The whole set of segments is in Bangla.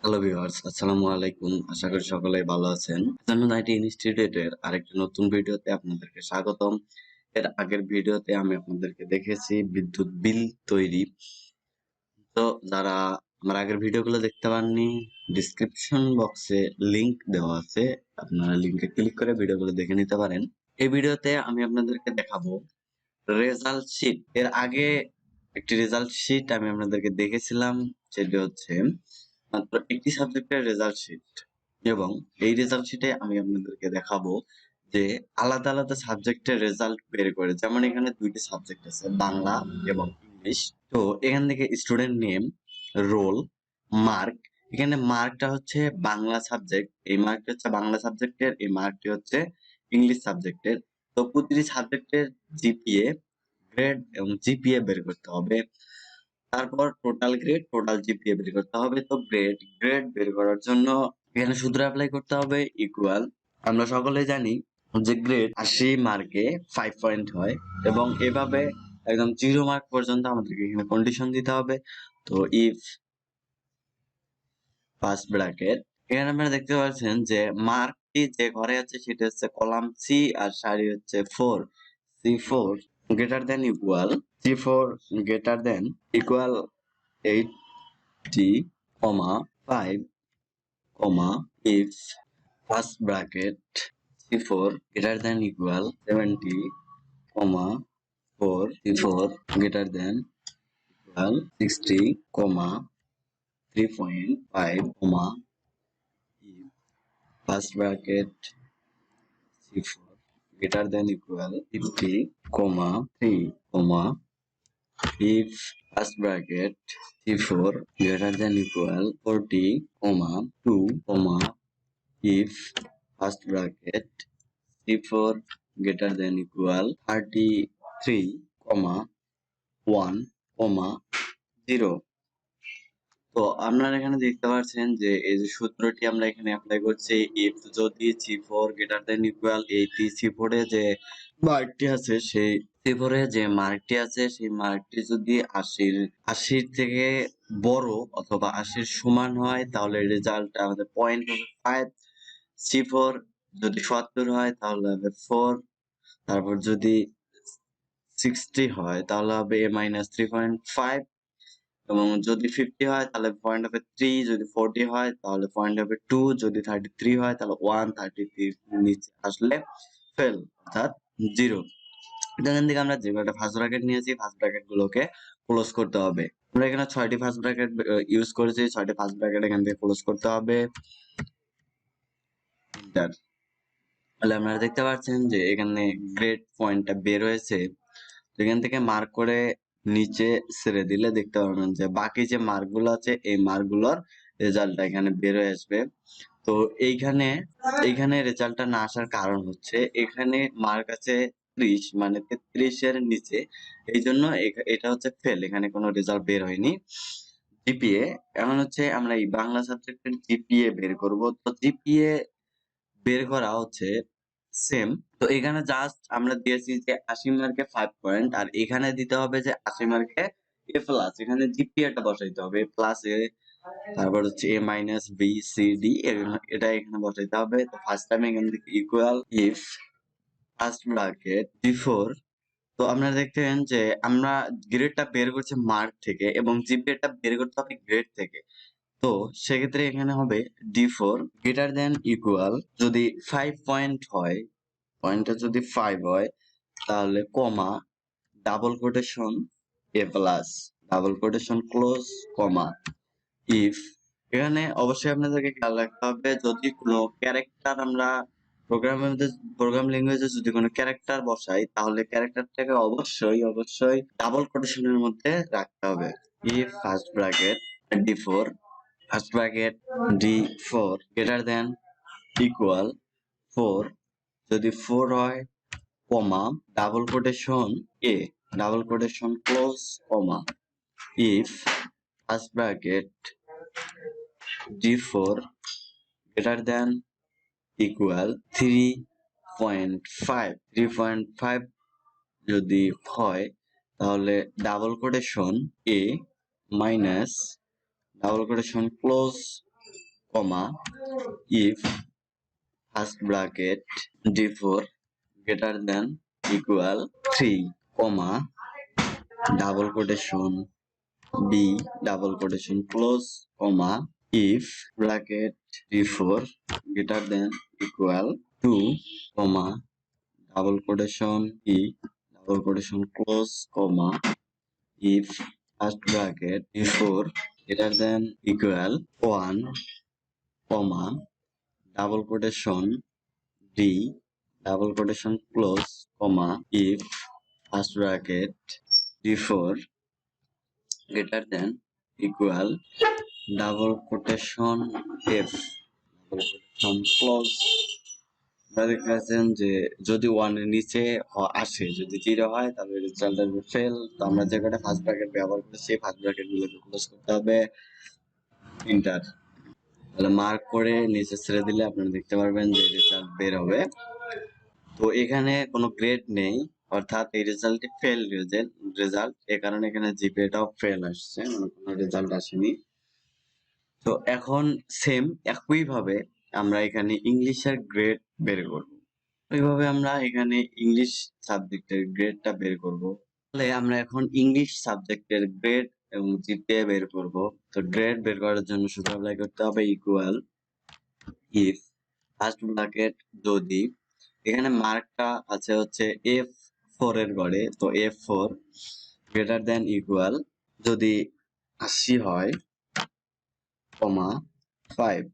হ্যালো ভিউয়ার্স, আসসালামু আলাইকুম। আশা করি সকলেই ভালো আছেন। জানুন আইটি ইনস্টিটিউটের আরেকটি নতুন ভিডিওতে আপনাদেরকে স্বাগতম। এর আগের ভিডিওতে আমি আপনাদেরকে দেখেছি বিদ্যুৎ বিল তৈরি। তো যারা আমার আগের ভিডিওগুলো দেখতে পাননি, ডিসক্রিপশন বক্সে লিংক দেওয়া আছে, আপনারা লিংকে ক্লিক করে ভিডিওগুলো দেখে নিতে পারেন। এই ভিডিওতে আমি আপনাদেরকে দেখাবো রেজাল্ট শিট। এর আগে একটি রেজাল্ট শিট আমি আপনাদেরকে দেখেছিলাম, সেটি হচ্ছে মাত্র একটি সাবজেক্টের রেজাল্ট শিট, এবং এই রেজাল্ট শিটে আমি আপনাদেরকে দেখাবো যে আলাদা আলাদা সাবজেক্টের রেজাল্ট বের করে। যেমন এখানে দুইটি সাবজেক্ট আছে, বাংলা এবং ইংলিশ। তো এখান থেকে স্টুডেন্ট নেম, রোল, মার্ক। এখানে মার্কটা হচ্ছে বাংলা সাবজেক্ট, এই মার্কটা হচ্ছে বাংলা সাবজেক্টের, এই মার্কটি হচ্ছে ইংলিশ সাবজেক্টের। তো প্রতিটি সাবজেক্টের জিপিএ, গ্রেড এবং জিপিএ বের করতে হবে। তারপর টোটাল গ্রেড, টোটাল জিপিএ বের করতে হবে। তো গ্রেড বের করার জন্য এখানে সূত্র অ্যাপ্লাই করতে হবে, ইকুয়াল। আমরা সকলেই জানি যে গ্রেড 80 মার্কে 5 পয়েন্ট হয়, এবং এভাবে একদম 0 মার্ক পর্যন্ত আমাদেরকে এখানে কন্ডিশন দিতে হবে। তো ইফ ফার্স্ট ব্র্যাকেট, এখানে আপনারা দেখতে পাচ্ছেন যে মার্কটি যে ঘরে আছে সেটা হচ্ছে কলাম সি, আর সারি হচ্ছে 4, C4 greater than equal, C4 greater than equal 80, 5, if first bracket C4 greater than equal 70, 4, C4 greater than equal 60, 3.5, if first bracket C4 greater than equal 50, 3, if first bracket C4 greater than equal 40, 2, if first bracket C4 greater than equal 33, 1, 0। তো আপনারা এখানে দেখতে পাচ্ছেন যে এই যে সূত্রটি আমরা এখানে অ্যাপ্লাই করছি, if যদি C4 greater than equal 80, C4 এ যে মার্কটি আছে সেই C4 এ যে মার্কটি আছে সেই মার্কটি যদি 80 থেকে বড় অথবা 80 সমান হয়, তাহলে রেজাল্ট আমাদের পয়েন্ট হবে 5। C4 যদি 70 হয় তাহলে হবে 4, তারপর যদি 60 হয় তাহলে হবে a minus 3.5, এবং যদি 50 হয় তাহলে পয়েন্ট হবে 3, যদি 40 হয় তাহলে পয়েন্ট হবে 2, যদি 33 হয় তাহলে 1, 33 নিচে আসলে ফেল, অর্থাৎ 0। এখান থেকে আমরা যে কয়টা ফার্স্ট ব্র্যাকেট নিয়েছি ফার্স্ট ব্র্যাকেট গুলোকে ক্লোজ করতে হবে। আমরা এখানে 6টি ফার্স্ট ব্র্যাকেট ইউজ করেছি, 6টি ফার্স্ট ব্র্যাকেট এখান থেকে ক্লোজ করতে হবে। এন্টার। তাহলে আপনারা দেখতে পাচ্ছেন যে এখানে গ্রেড পয়েন্টটা বের হয়েছে। তো এখান থেকে মার্ক করে নিচে ছেড়ে দিলে দেখতে পারবেন যে বাকি যে মার্কগুলো আছে এই মার্কগুলোর রেজাল্টটা এখানে বের হয়ে আসবে। তো এইখানে রেজাল্টটা না আসার কারণ হচ্ছে এখানে মার্ক আছে 30, মানে 33 এর নিচে, এই জন্য এটা হচ্ছে ফেল, এখানে কোনো রেজাল্ট বের হয়নি। জিপিএ, এখন হচ্ছে আমরা এই বাংলা সাবজেক্টের জিপিএ বের করব। তো জিপিএ বের করা হচ্ছে সেম। তো এখানে জাস্ট আমরা দিয়েছি যে 80 মার্কে 5 পয়েন্ট, আর এখানে দিতে হবে যে 80 মার্কে এ প্লাস, এখানে জিপিএটা বসাইতে হবে প্লাস এ, তারপর হচ্ছে এ মাইনাস বি সি ডি, এটা এখানে বসাইতে হবে। তো ফার্স্ট টাইম এখান থেকে equal if first bracket D4। তো আপনারা দেখতেন যে আমরা গ্রেডটা বের করছি মার্ক থেকে এবং জিপিএটা বের করতে হবে গ্রেড থেকে। তো সেক্ষেত্রে এখানে হবে D4 গ্রেটার দেন ইকুয়াল, যদি 5 পয়েন্ট হয়, পয়েন্টটা যদি 5 হয় তাহলে comma, double quotation A plus, double quotation close, comma, if. এখানে অবশ্যই আপনাদেরকে খেয়াল রাখতে হবে, যদি কোনো ক্যারেক্টার আমরা প্রোগ্রাম ল্যাঙ্গুয়েজে যদি কোনো ক্যারেক্টার বসাই তাহলে ক্যারেক্টারটাকে অবশ্যই ডাবল কোটেশনের মধ্যে রাখতে হবে। If first bracket D4 first bracket D4 greater than equal 4, যদি 4 হয়, comma, double quotation A, double quotation close, comma, if first bracket D4 greater than equal 3.5, 3.5 যদি হয় তাহলে double quotation A minus double quotation close, comma if first bracket d4 greater than equal 3 comma double quotation b double quotation close comma if bracket d4 greater than equal 2 comma double quotation e double quotation close comma if first bracket d4 greater than equal 1 comma double quotation d double quotation close comma if first bracket d4 greater than equal double quotation f double quotation close আপনারা দেখতে পাচ্ছেন যে যদি ওয়ান এর নিচে আসে যদি জিরো হয় তাহলে রেজাল্ট আসবে ফেল। তো আমরা যে কটা ফার্স্ট ব্র্যাকেট ব্যবহার করেছি ফার্স্ট ব্র্যাকেট গুলোকে ক্লোজ করতে হবে ইন্টার তাহলে মার্ক করে নিচে ছেড়ে দিলে আপনারা দেখতে পারবেন যে রেজাল্ট বের হবে। তো এখানে কোনো গ্রেড নেই অর্থাৎ এই রেজাল্টটি ফেল রেজাল্ট এ কারণে এখানে জিপিএটাও ফেল আসছে মানে কোনো রেজাল্ট আসেনি। তো এখন সেম একইভাবে আমরা এখানে ইংলিশের গ্রেড বের করব। এইভাবে আমরা এখানে ইংলিশ সাবজেক্টের গ্রেডটা বের করব। তাহলে আমরা এখন ইংলিশ সাবজেক্টের গ্রেড এবং জিপিএ বের করব। তো গ্রেড বের করার জন্য সূত্র অ্যাপ্লাই করতে হবে ইকুয়াল ইফ ফার্স্ট ব্র্যাকেট যদি এখানে মার্কটা আছে হচ্ছে F4 এর ঘরে তো F4 গ্রেটার দেন ইকুয়াল যদি 80 হয় কমা 5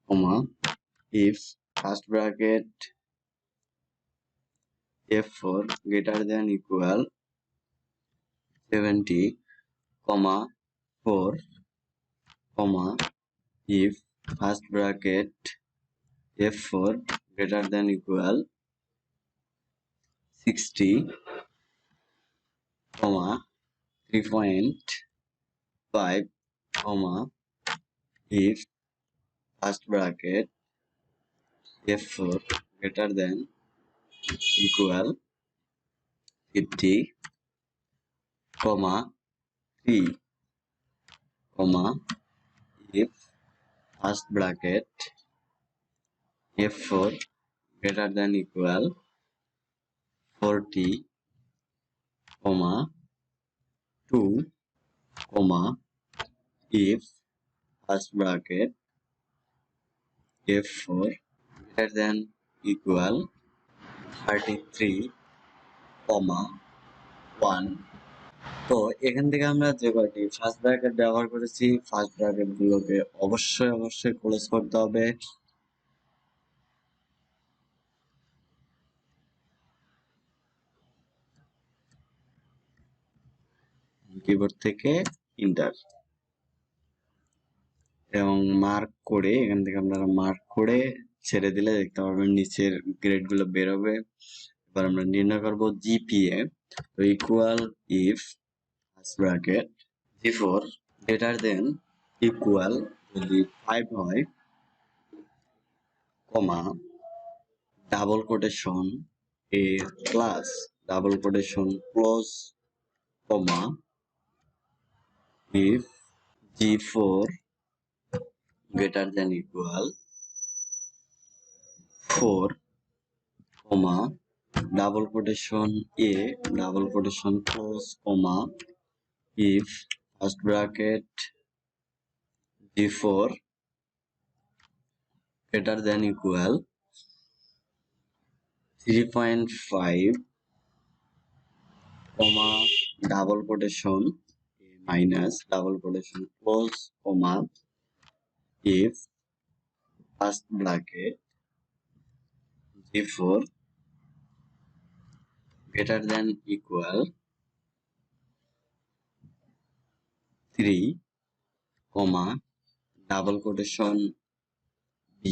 কমা if first bracket F4 greater than equal 70 comma 4 comma if first bracket F4 greater than equal 60 comma 3.5 comma if first bracket F4 greater than equal 50 comma 3 comma if first bracket F4 greater than equal 40 comma 2 comma if first bracket F4 greater than equal 33 comma 1 তো এখান থেকে আমরা যে কয়টি ফার্স্ট ব্র্যাকেট ব্যবহার করেছি ফার্স্ট ব্র্যাকেট গুলোকে অবশ্যই ক্লোজ করতে হবে কিবোর্ড থেকে ইন্টার এবং মার্ক করে এখান থেকে আপনারা মার্ক করে ছেড়ে দিলে দেখতে পারবেন নিচের গ্রেড গুলো বের হবে। এবার আমরা নির্ণয় করব জিপিএ তো equal if first bracket G4 greater than equal যদি 5 হয় comma double quotation A class double quotation close comma if G4 greater than equal 4 comma double quotation a double quotation close comma if first bracket G4 greater than equal 3.5 comma double quotation a minus double quotation close comma if first bracket G4 greater than equal 3 comma double quotation b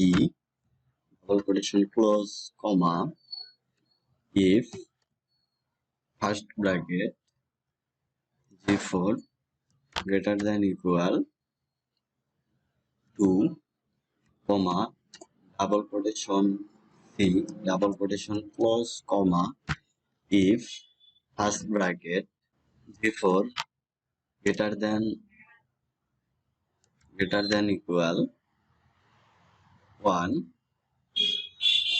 double quotation close comma if first bracket G4 greater than equal 2 comma double quotation c double quotation close comma if first bracket G4 greater than greater than equal 1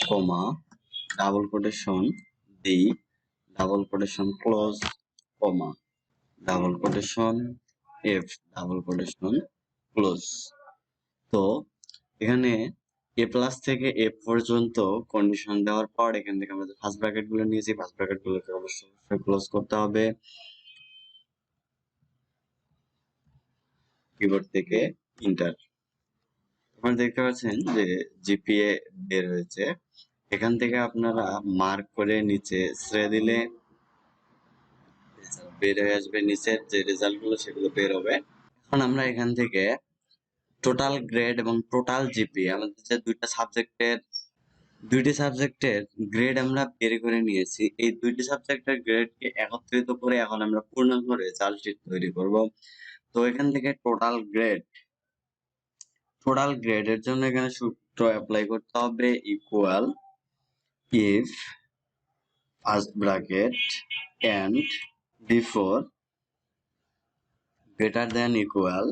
comma double quotation d double quotation close comma double quotation f double quotation close। তো এখানে এ প্লাস থেকে এফ পর্যন্ত কন্ডিশন দেওয়ার পর এখান থেকে আমরা ফার্স্ট ব্র্যাকেট গুলো নিয়েছি, ফার্স্ট ব্র্যাকেট গুলোকে অবশ্যই ক্লোজ করতে হবে। কিবোর্ড থেকে ইন্টার। আপনারা দেখতে পাচ্ছেন যে জিপিএ বের হয়েছে। এখান থেকে আপনারা মার্ক করে নিচে ছেড়ে দিলে বের হয়ে আসবে, নিচের যে রেজাল্ট গুলো সেগুলো বের হবে। এখন আমরা এখান থেকে টোটাল গ্রেড এবং টোটাল জিপিএ আমাদের যে দুইটি সাবজেক্টের গ্রেড আমরা বের করে নিয়েছি। এই দুইটি সাবজেক্টের গ্রেডকে একত্রিত করে এখন আমরা পূর্ণাঙ্গ রেজাল্ট শিট তৈরি করব। তো এখান থেকে টোটাল গ্রেডের জন্য এখানে সূত্র অ্যাপ্লাই করতে হবে, equal if first bracket end before greater than equal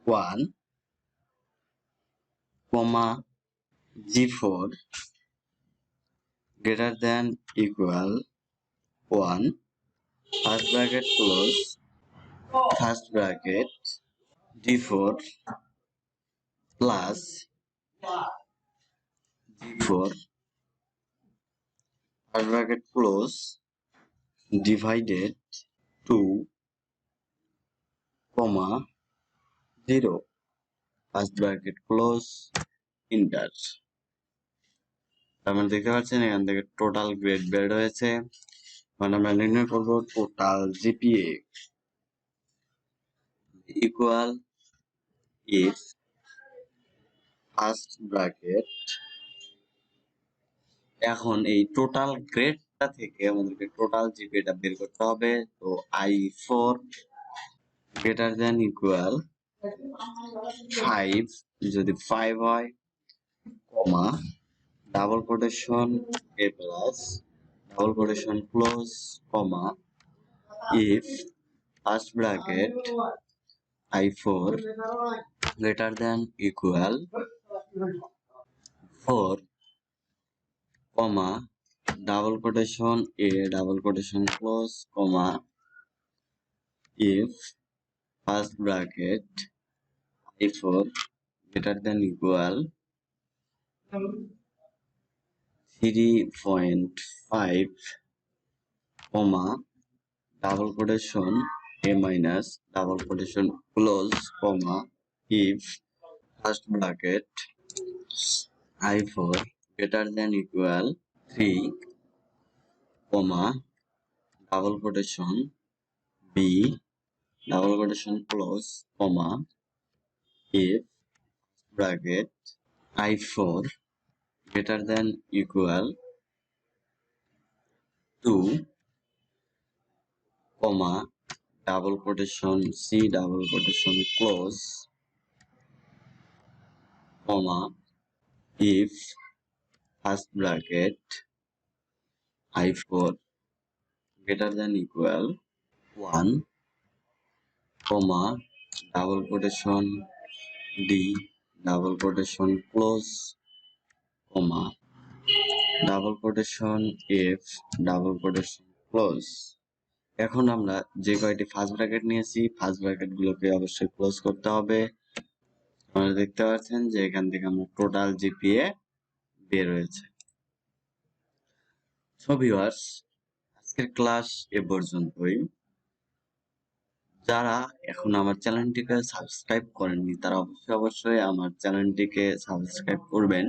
1 comma G4 greater than equal 1 first bracket close first bracket D4 plus G4 first bracket close divided 2 comma 0 first bracket close enter। আমরা দেখতে পাচ্ছেন এখান থেকে টোটাল গ্রেড বের হয়েছে। মানে আমরা নির্ণয় করব total GPA equal if first bracket. এখন এই টোটাল গ্রেডটা থেকে আমাদেরকে টোটাল জিপিএটা বের করতে হবে। তো I4 গ্রেটার দেন ইকুয়াল 5 যদি 5 হয় comma double quotation A plus double quotation close comma if first bracket I4 greater than equal 4 comma double quotation A double quotation close comma if first bracket I4 greater than equal 3.5 comma double quotation a minus double quotation close comma if first bracket I4 greater than equal 3 comma double quotation b double quotation close comma if bracket I4 greater than equal 2 comma double quotation c double quotation close comma if first bracket I4 greater than equal 1 comma double quotation d double quotation close comma double quotation F double quotation close. এখন আমরা যে কয়টি ফার্স্ট ব্র্যাকেট নিয়েছি ফার্স্ট ব্র্যাকেট গুলোকে অবশ্যই ক্লোজ করতে হবে। আপনারা দেখতে পাচ্ছেন যে এখান থেকে আমরা টোটাল জিপিএ বের হয়েছে। সো ভিউয়ার্স, আজকের ক্লাস এ পর্যন্তই। যারা এখন আমার চ্যানেলটিকে সাবস্ক্রাইব করেননি তারা অবশ্যই আমার চ্যানেলটিকে সাবস্ক্রাইব করবেন।